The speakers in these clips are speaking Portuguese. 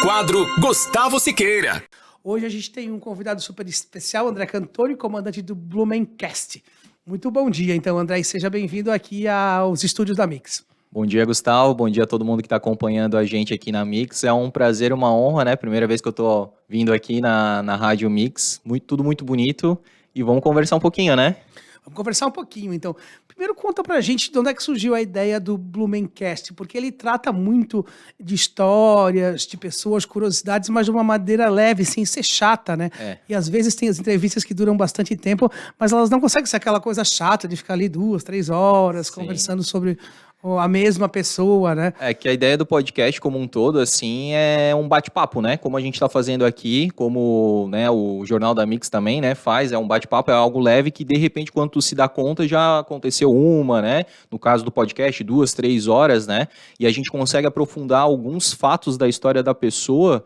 quadro Gustavo Siqueira. Hoje a gente tem um convidado super especial, André Cantoni, comandante do Blumencast. Muito bom dia, então, André, e seja bem-vindo aqui aos estúdios da Mix. Bom dia, Gustavo. Bom dia a todo mundo que está acompanhando a gente aqui na Mix. É um prazer, uma honra, né? Primeira vez que eu estou vindo aqui na Rádio Mix. Tudo muito bonito. E vamos conversar um pouquinho, né? Vamos conversar um pouquinho, então. Primeiro conta pra gente de onde é que surgiu a ideia do Blumencast, porque ele trata muito de histórias, de pessoas, curiosidades, mas de uma maneira leve, sem ser chata, né? E às vezes tem as entrevistas que duram bastante tempo, mas elas não conseguem ser aquela coisa chata de ficar ali 2, 3 horas conversando sobre a mesma pessoa, né? É que a ideia do podcast como um todo, assim, é um bate-papo, né? Como a gente está fazendo aqui, como, né, o Jornal da Mix também, né, faz, é um bate-papo, é algo leve que, de repente, quando tu se dá conta, já aconteceu uma, né? No caso do podcast, 2, 3 horas, né? E a gente consegue aprofundar alguns fatos da história da pessoa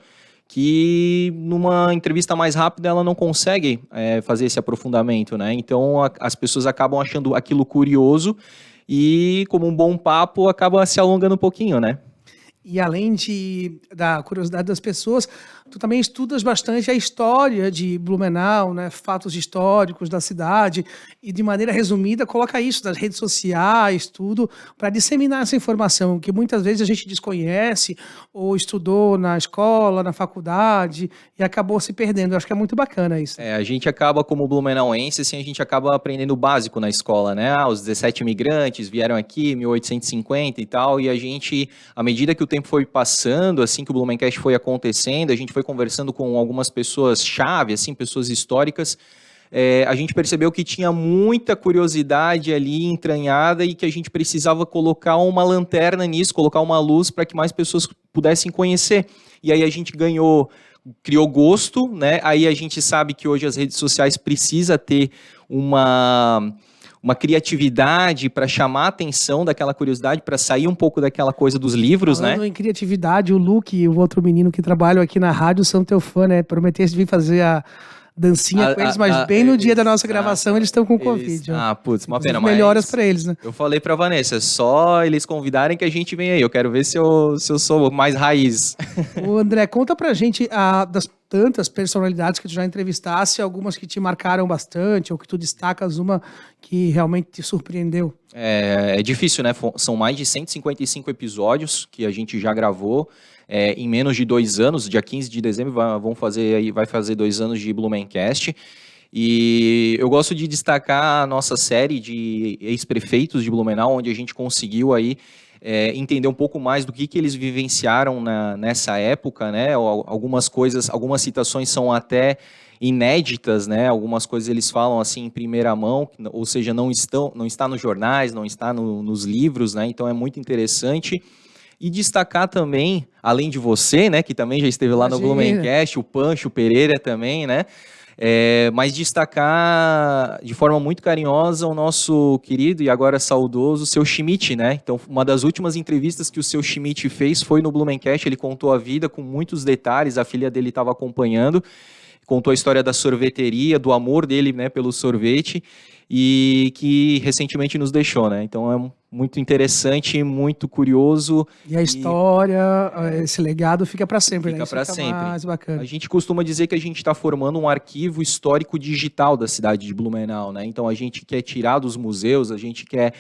que numa entrevista mais rápida ela não consegue fazer esse aprofundamento, né? Então as pessoas acabam achando aquilo curioso e, como um bom papo, acaba se alongando um pouquinho, né? E além da curiosidade das pessoas, tu também estudas bastante a história de Blumenau, né? Fatos históricos da cidade, e de maneira resumida coloca isso nas redes sociais, tudo, para disseminar essa informação que muitas vezes a gente desconhece ou estudou na escola, na faculdade e acabou se perdendo. Eu acho que é muito bacana isso. A gente acaba, como blumenauense, assim, a gente acaba aprendendo o básico na escola, né? Os 17 imigrantes vieram aqui em 1850 e tal, e a gente, à medida que o tempo foi passando, assim que o Blumencast foi acontecendo, a gente foi conversando com algumas pessoas-chave, assim, pessoas históricas, a gente percebeu que tinha muita curiosidade ali entranhada e que a gente precisava colocar uma lanterna nisso, colocar uma luz para que mais pessoas pudessem conhecer. E aí a gente criou gosto, né? Aí a gente sabe que hoje as redes sociais precisam ter uma criatividade para chamar a atenção daquela curiosidade, para sair um pouco daquela coisa dos livros, Falando né? em criatividade, o Luke e o outro menino que trabalham aqui na rádio são teu fã, né? Prometeste vir fazer a dancinha com eles, mas bem no dia da nossa gravação eles estão com Covid. Putz, uma pena, melhoras mas para eles, né? eu falei pra Vanessa, só eles convidarem que a gente vem aí. Eu quero ver se eu sou mais raiz. Ô André, conta pra gente das tantas personalidades que tu já entrevistasse, algumas que te marcaram bastante, ou que tu destacas uma que realmente te surpreendeu. É difícil, né? São mais de 155 episódios que a gente já gravou em menos de 2 anos. Dia 15 de dezembro vai fazer 2 anos de Blumencast. E eu gosto de destacar a nossa série de ex-prefeitos de Blumenau, onde a gente conseguiu aí entender um pouco mais do que eles vivenciaram nessa época, né? Algumas coisas, algumas citações são até inéditas, né? Algumas coisas eles falam assim em primeira mão, ou seja, não está nos jornais, não está nos livros, né? Então é muito interessante. E destacar também, além de você, né, que também já esteve lá no Blumencast, o Pancho Pereira também, né? Mas destacar de forma muito carinhosa o nosso querido e agora saudoso Seu Schmidt, né? Então, uma das últimas entrevistas que o Seu Schmidt fez foi no Blumencast. Ele contou a vida com muitos detalhes, a filha dele estava acompanhando, contou a história da sorveteria, do amor dele, né, pelo sorvete, e que recentemente nos deixou, né? Então é muito interessante, muito curioso. E a história, esse legado fica para sempre, fica, né? Para sempre. Mais bacana. A gente costuma dizer que a gente está formando um arquivo histórico digital da cidade de Blumenau, né? Então a gente quer tirar dos museus, a gente quer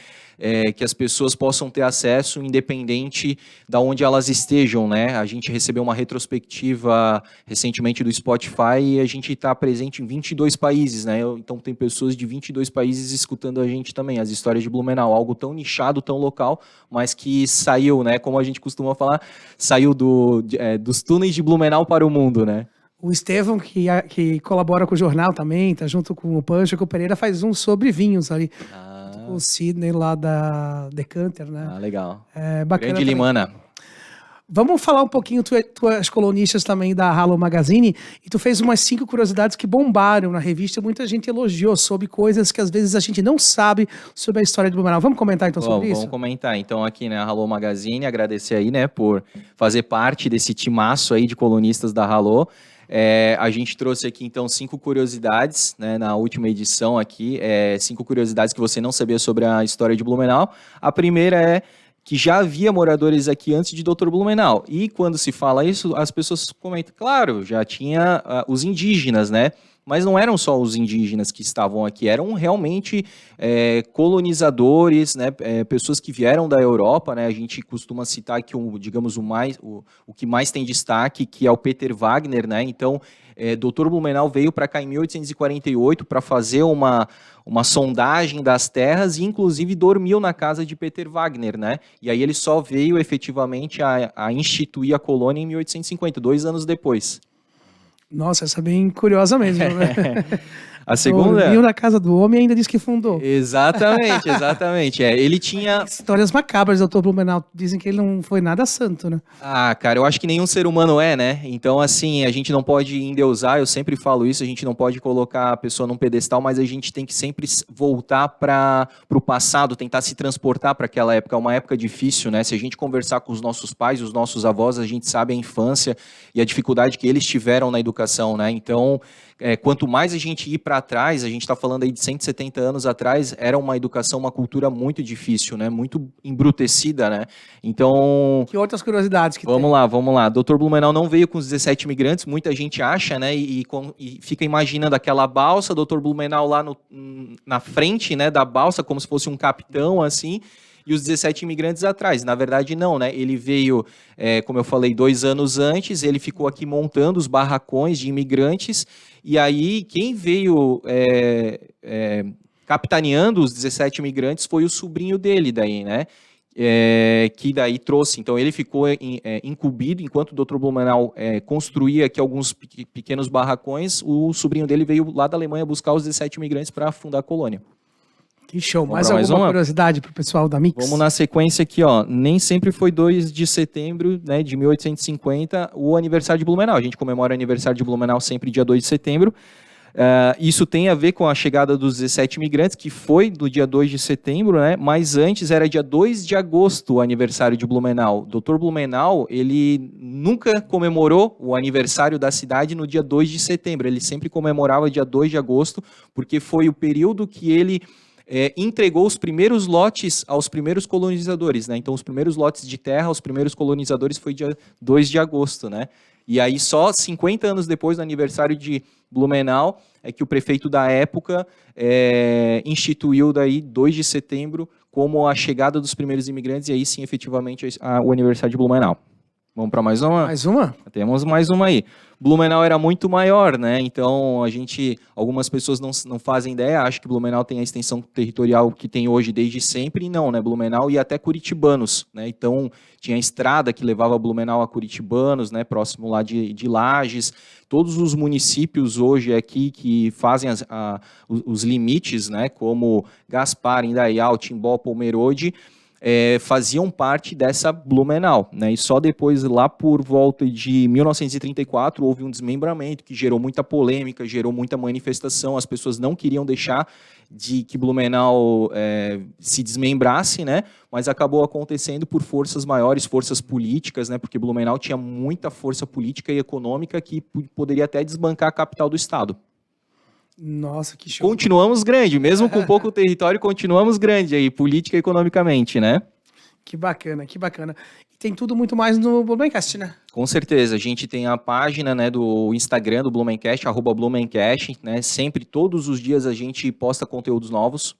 que as pessoas possam ter acesso independente de onde elas estejam, né? A gente recebeu uma retrospectiva recentemente do Spotify e a gente está presente em 22 países, né? Então tem pessoas de 22 países escutando a gente também, as histórias de Blumenau, algo tão nichado, tão local, mas que saiu, né? Como a gente costuma falar, saiu dos túneis de Blumenau para o mundo, né? O Estevão, que colabora com o jornal também, tá junto com o Pancho, com o Pereira, faz um sobre vinhos ali. O Sidney lá da Decanter, né? Legal. Bacana. Grande Limana. Vamos falar um pouquinho, tu és colunistas também da Halo Magazine, e tu fez umas 5 curiosidades que bombaram na revista, muita gente elogiou sobre coisas que às vezes a gente não sabe sobre a história de Blumenau. Vamos comentar então sobre isso? Vamos comentar. Então aqui, né, a Halo Magazine, agradecer aí, né, por fazer parte desse timaço aí de colunistas da Halo. A gente trouxe aqui, então, 5 curiosidades, né, na última edição aqui, 5 curiosidades que você não sabia sobre a história de Blumenau. A primeira é que já havia moradores aqui antes de Dr. Blumenau. E quando se fala isso, as pessoas comentam, claro, já tinha os indígenas, né? Mas não eram só os indígenas que estavam aqui, eram realmente colonizadores, né? Pessoas que vieram da Europa, né? A gente costuma citar que o que mais tem destaque, que é o Peter Wagner, né? Então, Dr. Blumenau veio para cá em 1848 para fazer uma sondagem das terras e, inclusive, dormiu na casa de Peter Wagner, né? E aí ele só veio efetivamente a instituir a colônia em 1850, 2 anos depois. Nossa, essa é bem curiosa mesmo, né? A segunda... Dormiu na casa do homem e ainda disse que fundou. Exatamente, exatamente. Ele tinha... Histórias macabras do Dr. Blumenau. Dizem que ele não foi nada santo, né? Ah, cara, eu acho que nenhum ser humano é, né? Então, assim, a gente não pode endeusar, eu sempre falo isso, a gente não pode colocar a pessoa num pedestal, mas a gente tem que sempre voltar para o passado, tentar se transportar para aquela época. É uma época difícil, né? Se a gente conversar com os nossos pais, os nossos avós, a gente sabe a infância e a dificuldade que eles tiveram na educação, né? Então, quanto mais a gente ir para trás, a gente está falando aí de 170 anos atrás, era uma educação, uma cultura muito difícil, né? Muito embrutecida, né? Então... Que outras curiosidades que vamos lá. Dr. Blumenau não veio com os 17 imigrantes, muita gente acha, né? E fica imaginando aquela balsa, Dr. Blumenau lá na frente, né, da balsa, como se fosse um capitão, assim, e os 17 imigrantes atrás. Na verdade, não, né? Ele veio, como eu falei, 2 anos antes, ele ficou aqui montando os barracões de imigrantes, e aí quem veio capitaneando os 17 imigrantes foi o sobrinho dele daí, né? Que daí trouxe. Então ele ficou incumbido enquanto o Dr. Blumenau construía aqui alguns pequenos barracões. O sobrinho dele veio lá da Alemanha buscar os 17 imigrantes para fundar a colônia. Que show. Mais alguma curiosidade para o pessoal da Mix? Vamos na sequência aqui, ó. Nem sempre foi 2 de setembro, né, de 1850 o aniversário de Blumenau. A gente comemora o aniversário de Blumenau sempre dia 2 de setembro. Isso tem a ver com a chegada dos 17 imigrantes, que foi do dia 2 de setembro, né? Mas antes era dia 2 de agosto o aniversário de Blumenau. Dr. Blumenau, ele nunca comemorou o aniversário da cidade no dia 2 de setembro. Ele sempre comemorava dia 2 de agosto, porque foi o período que ele entregou os primeiros lotes aos primeiros colonizadores, né? Então, os primeiros lotes de terra aos primeiros colonizadores foi dia 2 de agosto, né? E aí, só 50 anos depois do aniversário de Blumenau, é que o prefeito da época instituiu daí 2 de setembro como a chegada dos primeiros imigrantes, e aí sim, efetivamente, o aniversário de Blumenau. Vamos para mais uma? Mais uma? Temos mais uma aí. Blumenau era muito maior, né? Então, algumas pessoas não fazem ideia, acham que Blumenau tem a extensão territorial que tem hoje desde sempre, e não, né? Blumenau ia até Curitibanos, né? Então, tinha a estrada que levava Blumenau a Curitibanos, né? Próximo lá de Lages. Todos os municípios hoje aqui que fazem os limites, né? Como Gaspar, Indaial, Timbó, Pomerode, faziam parte dessa Blumenau, né? E só depois, lá por volta de 1934, houve um desmembramento que gerou muita polêmica, gerou muita manifestação. As pessoas não queriam deixar de que Blumenau se desmembrasse, né? Mas acabou acontecendo por forças maiores, forças políticas, né? Porque Blumenau tinha muita força política e econômica que poderia até desbancar a capital do estado. Nossa, que show. Continuamos grande, mesmo com pouco território, continuamos grande aí, política e economicamente, né? Que bacana, que bacana. E tem tudo muito mais no Blumencast, né? Com certeza, a gente tem a página, né, do Instagram do Blumencast, @Blumencast, né? Sempre, todos os dias a gente posta conteúdos novos,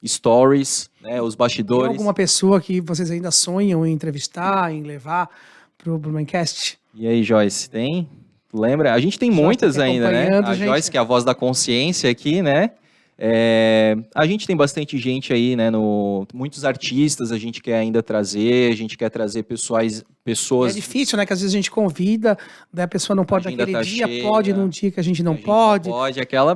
stories, né, os bastidores. Tem alguma pessoa que vocês ainda sonham em entrevistar, em levar pro Blumencast? E aí, Joyce, tem? Lembra? A gente tem muitas ainda, né? A Joyce, que é a voz da consciência aqui, né? A gente tem bastante gente aí, né? Muitos artistas a gente quer ainda trazer, a gente quer trazer pessoas... É difícil, né? Que às vezes a gente convida, daí a pessoa não pode naquele dia, cheia, pode num dia que a gente não pode.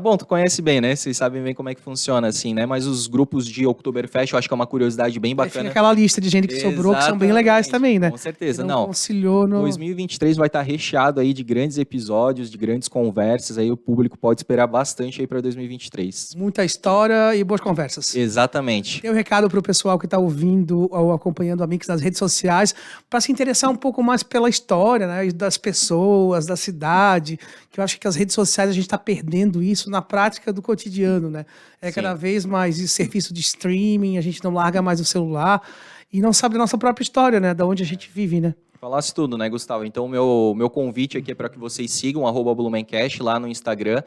Bom, tu conhece bem, né? Vocês sabem bem como é que funciona, assim, né? Mas os grupos de Oktoberfest, eu acho que é uma curiosidade bem bacana. Fica aquela lista de gente que sobrou, que são bem legais também, né? Com certeza, não. Conciliou no... 2023 vai estar recheado aí de grandes episódios, de grandes conversas, aí o público pode esperar bastante aí para 2023. Muita história e boas conversas. Exatamente. Tem um recado para o pessoal que está ouvindo ou acompanhando a Mix nas redes sociais, para se interessar um pouco mais pela história, né, das pessoas, da cidade, que eu acho que as redes sociais a gente está perdendo isso na prática do cotidiano, né? Cada vez mais esse serviço de streaming, a gente não larga mais o celular. e não sabe da nossa própria história, né? Da onde a gente vive, né? Falasse tudo, né, Gustavo? Então, meu convite aqui é para que vocês sigam @Blumencast lá no Instagram.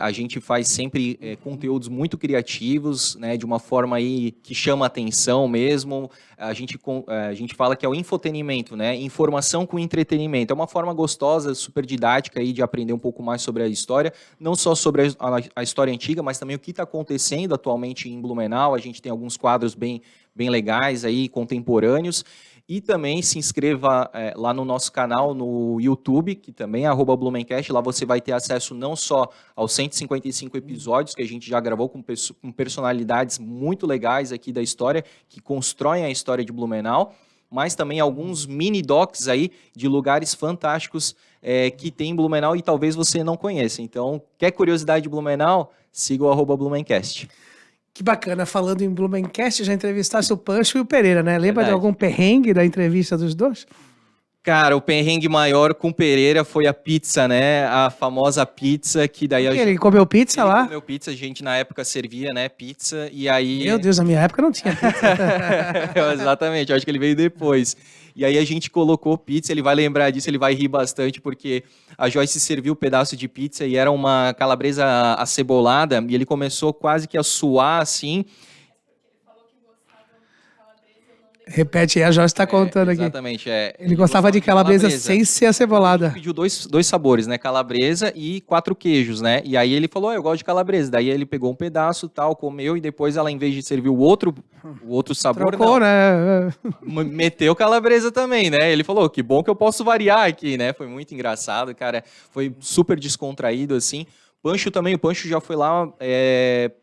A gente faz sempre conteúdos muito criativos, né, de uma forma aí que chama atenção mesmo. A gente fala que é o infotenimento, né, informação com entretenimento. É uma forma gostosa, super didática aí de aprender um pouco mais sobre a história, não só sobre a história antiga, mas também o que está acontecendo atualmente em Blumenau. A gente tem alguns quadros bem legais aí, contemporâneos. E também se inscreva lá no nosso canal no YouTube, que também é @Blumencast. Lá você vai ter acesso não só aos 155 episódios que a gente já gravou com personalidades muito legais aqui da história, que constroem a história de Blumenau, mas também alguns mini-docs aí de lugares fantásticos que tem em Blumenau e talvez você não conheça. Então, quer curiosidade de Blumenau? Siga o @Blumencast. Que bacana, falando em Blumencast, já entrevistasse o Pancho e o Pereira, né? Lembra Verdade. de algum perrengue da entrevista dos dois? Cara, o perrengue maior com Pereira foi a pizza, né? A famosa pizza que daí Ele comeu pizza ele lá? comeu pizza, a gente na época servia, né, pizza, e aí... Meu Deus, na minha época não tinha pizza. Exatamente, eu acho que ele veio depois. E aí a gente colocou pizza, ele vai lembrar disso, ele vai rir bastante, porque a Joyce serviu um pedaço de pizza e era uma calabresa acebolada, e ele começou quase que a suar, assim. Repete aí, a Jorge está contando aqui. Exatamente, Ele gostava de calabresa sem ser acebolada. Pediu dois sabores, né? Calabresa e 4 queijos, né? E aí ele falou, eu gosto de calabresa. Daí ele pegou um pedaço, tal, comeu, e depois ela, em vez de servir o outro sabor, Trocou, né? meteu calabresa também, né? Ele falou, que bom que eu posso variar aqui, né? Foi muito engraçado, cara. Foi super descontraído, assim. Pancho também, o Pancho já foi lá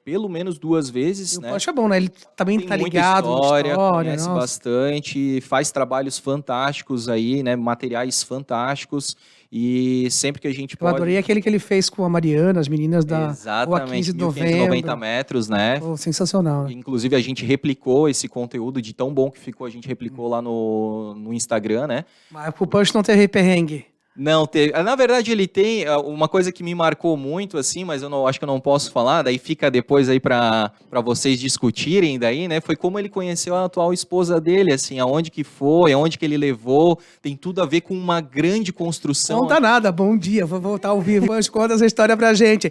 pelo menos 2 vezes, E né? o Pancho é bom, né? Ele também Tem tá muita ligado na história. conhece Nossa. bastante, faz trabalhos fantásticos aí, né? Materiais fantásticos. E sempre que a gente Eu pode... adorei aquele que ele fez com a Mariana, as meninas da Rua Exatamente, 15 de 1590 novembro. metros, né? Pô, sensacional, né? Inclusive, a gente replicou esse conteúdo, de tão bom que ficou, a gente replicou lá no Instagram, né? Mas o Pancho não teve perrengue. Não, na verdade ele tem uma coisa que me marcou muito, assim, mas eu acho que eu não posso falar, daí fica depois aí para vocês discutirem daí, né? Foi como ele conheceu a atual esposa dele, assim, aonde que foi, aonde que ele levou, tem tudo a ver com uma grande construção. Não dá nada, bom dia, vou voltar ao vivo. Pancho, conta essa história pra gente.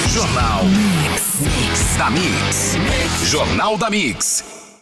Jornal da Mix. Jornal da Mix.